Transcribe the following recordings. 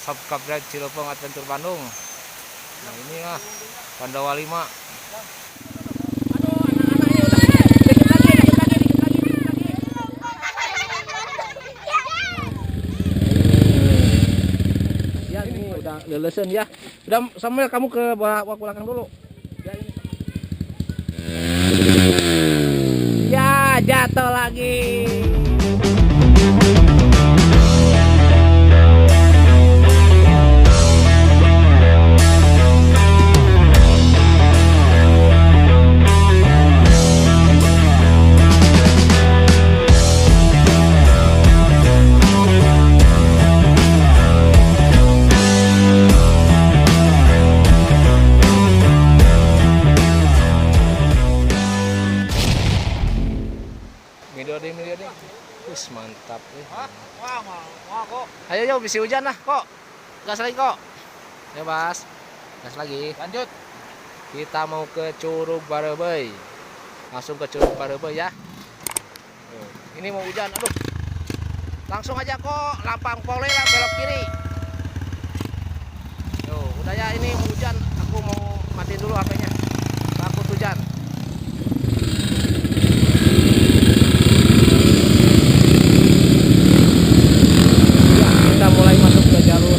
subscribe Cilopong Adventure Bandung. Nah ini ya Pandawa 5. Ya ini udah lelesan ya. Udah Samuel kamu ke belakang dulu. Ya, ini. Ya jatuh lagi. Miliar nih. Wis mantap kok. Ayo yuk bisi hujan lah kok. Gas lagi kok. Ya Bas. Gas lagi. Lanjut. Kita mau ke Curug Barebei. Langsung ke Curug Barebei ya. Ini mau hujan. Aduh. Langsung aja kok. Lampang pole lah belok kiri. Yo, udah ya ini mau hujan. Aku mau matiin dulu HP-nya. Takut hujan. Kita mulai masuk ke jalur.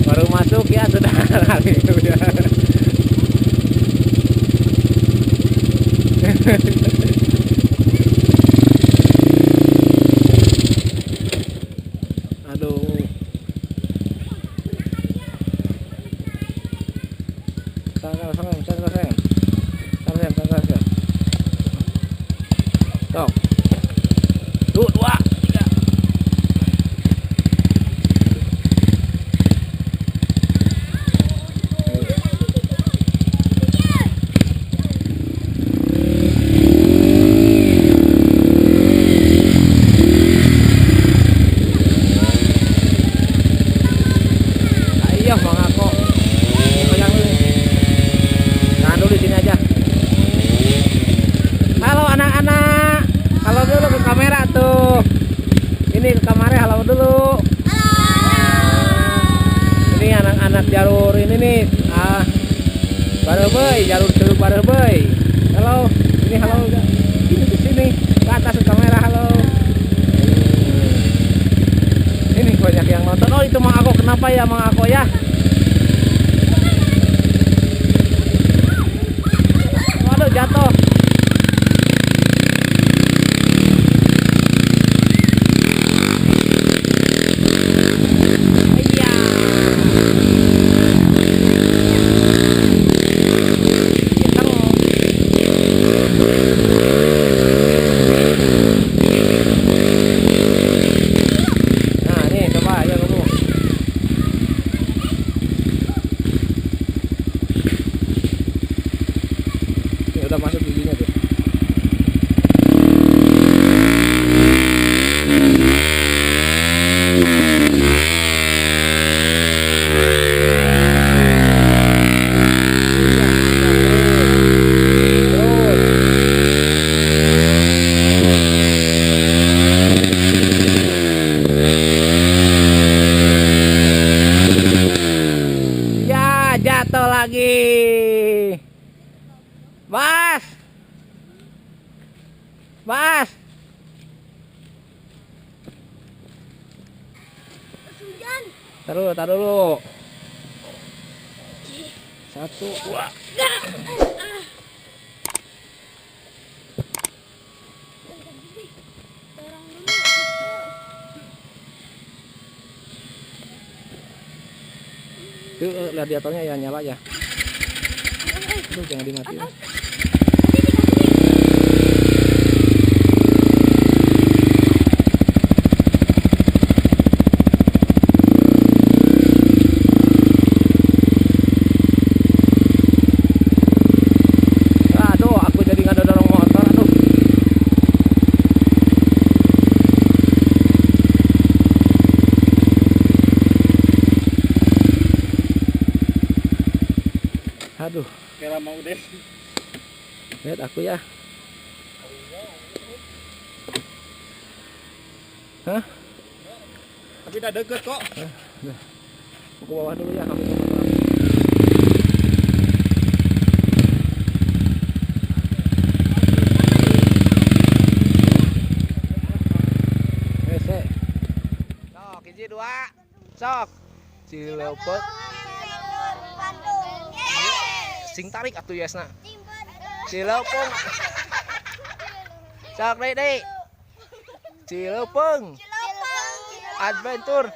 Baru masuk ya sudah lari udah. Aduh. Sangat. Stop. 2, 3. Ayo Bang Ako. Pegang dulu. Tahan dulu di sini aja. Halo anak-anak. Halo dulu ke kamera tuh. Ini ke kamera halo dulu. Ini anak-anak jalur ini nih. Barebei, jalur Curug Barebei. Halo. Ini halo udah. Ini ke sini. Ke atas ke kamera halo. Ini banyak yang nonton. Oh itu Mang Ako, kenapa ya Mang Ako ya? Waduh jatuh. Iya. Nah nih coba aja kamu. Ini udah masuk giginya tuh. jatuh lagi. Bas. Bas. Taruh dulu. Satu, dua. Itu radiatornya ya nyala ya. Aduh, jangan dimatiin. Aduh, aku jadi nggak ada dorong motor. Aduh. Aduh, kira mau deh. lihat aku ya. Hah? Tapi udah deket kok. Aku ke bawah dulu ya, kamu ke bawah. Sok, hiji dua. Sok. Cileupeuh. Sing tarik atuh yesna. Cileupeuh. Sok deui. Cileupeuh. Adventure.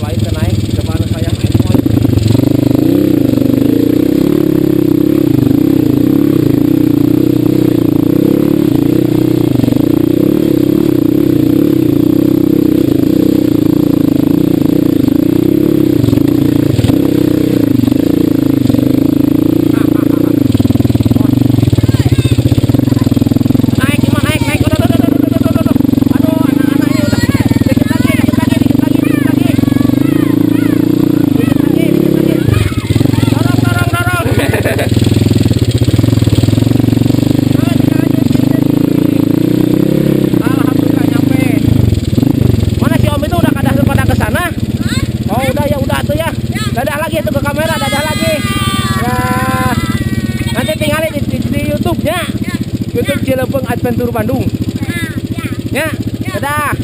Lain ke naik depan saya main motor. Dadah lagi itu ke kamera, dadah lagi. Ya. Nanti tinggalin di YouTube-nya. YouTube Cileupeuh Adventure Bandung. Ya. Dadah.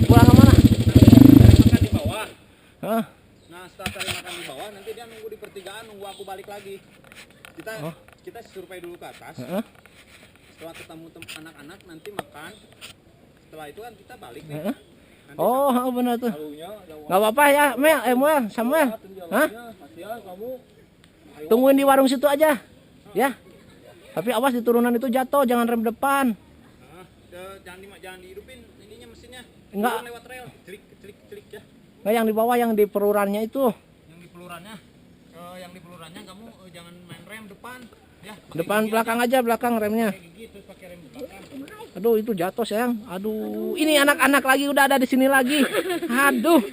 Pulang ke mana? Makan di bawah. Hah? Nah, setelah cari makan di bawah, nanti dia nunggu di pertigaan, nunggu aku balik lagi. Kita survei dulu ke atas. Heeh. Setelah ketemu anak-anak nanti makan. Setelah itu kan kita balik nih. Heeh. Nanti Oh, benar tuh. salunya ada uang. Gak apa-apa ya, Mel, Samuel. Hah? Kasihan kamu. Tungguin di warung situ aja. Ya. Tapi awas di turunan itu jatuh, jangan rem depan. Nah, jangan dihidupin ininya mesinnya. Enggak. Turun lewat rel. Celik ya. Nggak, yang di bawah yang di pelurannya itu. Yang di pelurannya. Yang di pelurannya kamu jangan main rem depan. Ya. Depan belakang aja, belakang remnya. Pakai gigi terus pakai rem belakang. Aduh, itu jatuh sayang. Aduh, ini anak-anak lagi udah ada di sini lagi. Aduh,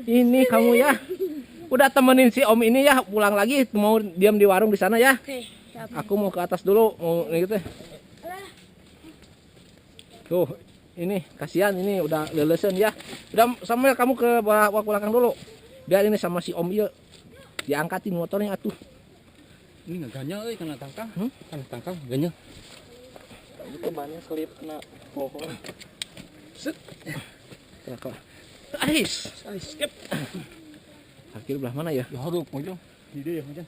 ini kamu ya. Udah temenin si Om ini ya, pulang lagi mau diam di warung di sana ya. Aku mau ke atas dulu, mau gitu. Tuh, ini kasihan ini udah lelesen ya. Udah Samuel kamu ke bawah belakang dulu. Biar ini sama si Om iya diangkatin motornya atuh. Ini nggak ganyang kena tangkang. Kena tangkang ganyang. Itu bannya selip kena pohon. Set. Ais. Skip. Akhir belah mana ya? Ya harus pojok. Di dia ya macam.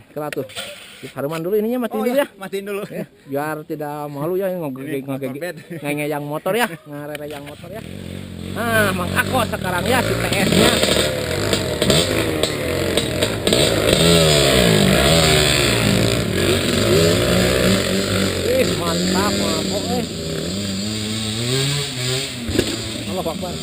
Kena tuh. Haruman dulu ininya matiin dulu ya. Matiin dulu. Ya, biar tidak malu ya ngeyang motor ya, ngarereyang motor ya. Nah, Mang Ako sekarang ya si PS-nya. Mantap, Mang Ako Allah Akbar.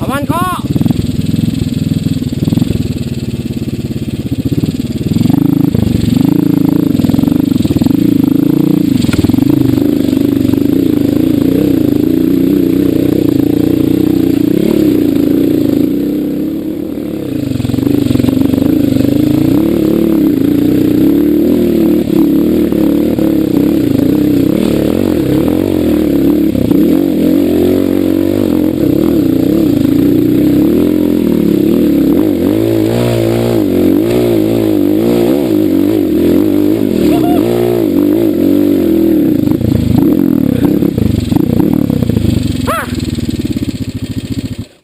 Aman kok.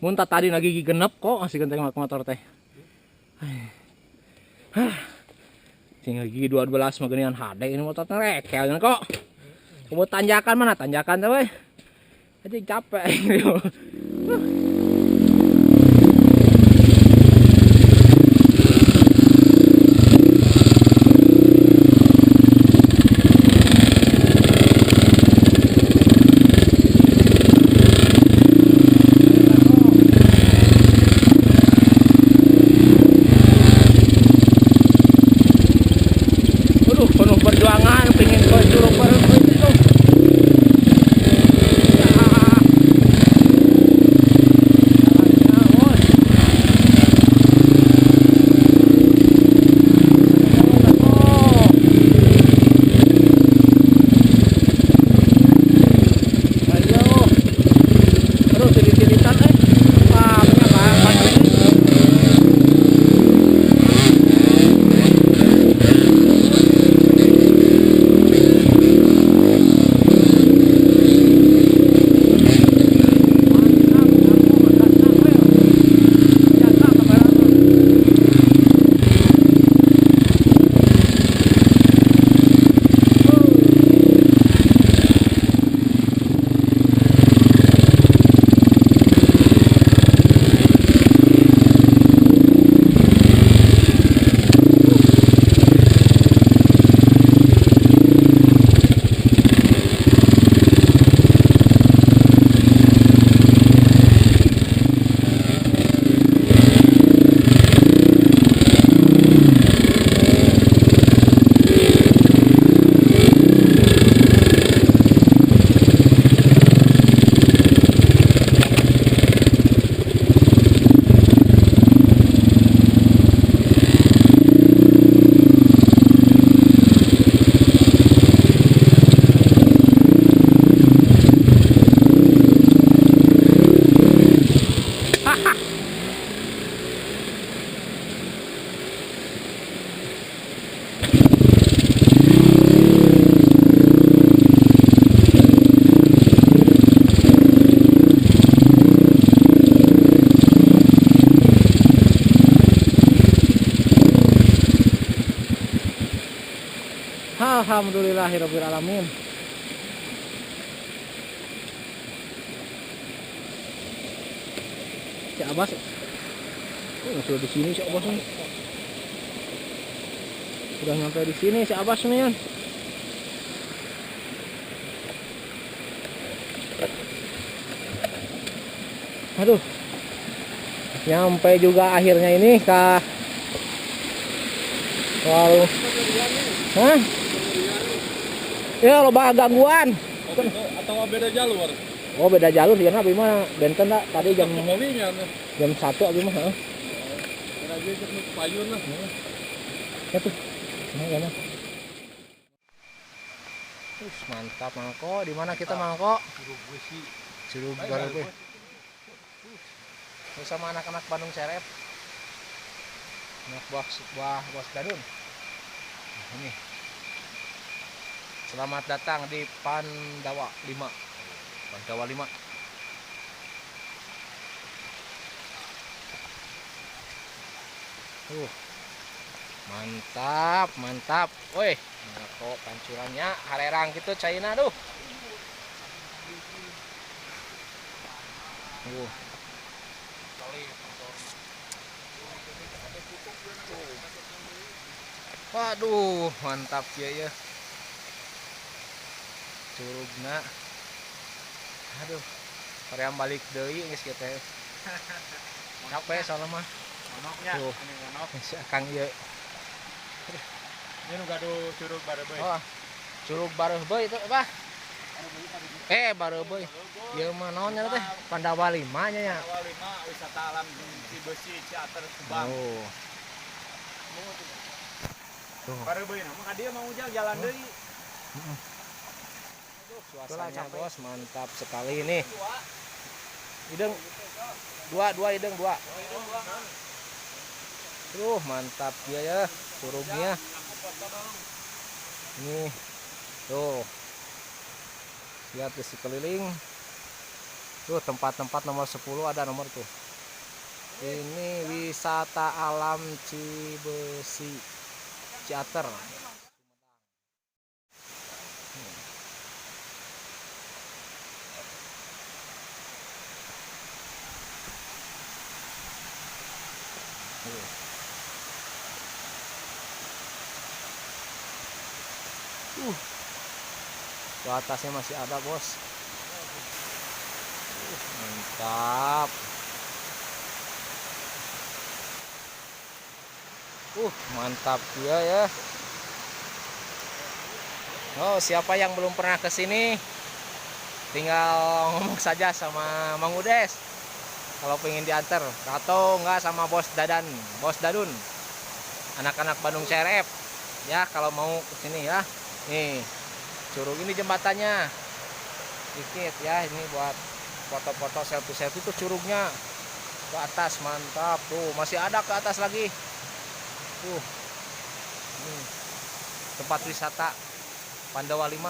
Muntah tadi lagi gigi genep kok masih genteng motor teh. Tinggal gigi 12 magenian HD ini motor teh rekel kok. Kamu tanjakan mana tanjakan teh we. Aja capek. Penuh perjuangan pengen ke Curug Barebeu itu. Alhamdulillahirabbil alamin. Si Abbas. Sudah di sini si Abbas nih. Sudah nyampe di sini si Abbas nih. Aduh. Nyampe juga akhirnya ini ke warung. Hah? Ya loba gangguan. Atau beda jalur? Oh beda jalur ya abi mah benten tak tadi jam 1 abi mah heeh. Kira aja ke payun lah. Ya tuh. Mana? Mantap Mangko. Di mana kita Mangko? Curug Barebeu. Bersama anak-anak Bandung Cerep. Anak buah Bos Gadun. Nah, ini. Selamat datang di Pandawa 5. Pandawa 5. Mantap, mantap. Woi, kok pancurannya harerang gitu China duh. Waduh, mantap ya. Curugna. Aduh, hoream balik deui geus kieu teh. Capek soalnya mah. Monoknya. Tuh. Ini monok. Si Kang ieu. Ini nu gaduh curug barebeuy. Oh. Curug Bareubeuy itu apa? Bareubeuy. Ieu mah naon nya teh? Pandawa 5 nya nya. Awal 5 wisata alam di Besi Ciater Subang. Oh. Tuh. Barebeuy mah ka dieu mau jalan deui. Suasananya bos mantap sekali ini. Ideng dua ideng dua. Mantap dia ya curugnya. Ini tuh lihat di sekeliling tuh tempat-tempat nomor 10 ada nomor tuh. Ini wisata alam Cibesi Ciater. Ke atasnya masih ada bos. Mantap. Mantap dia ya. Oh, siapa yang belum pernah ke sini tinggal ngomong saja sama Mang Udes kalau pengen diantar, atau enggak sama Bos Dadun, anak-anak Bandung CRF ya, kalau mau ke sini ya. Nih curug ini jembatannya dikit ya, ini buat foto-foto selfie tuh curugnya ke atas. Mantap tuh, masih ada ke atas lagi tuh. Ini tempat wisata Pandawa 5.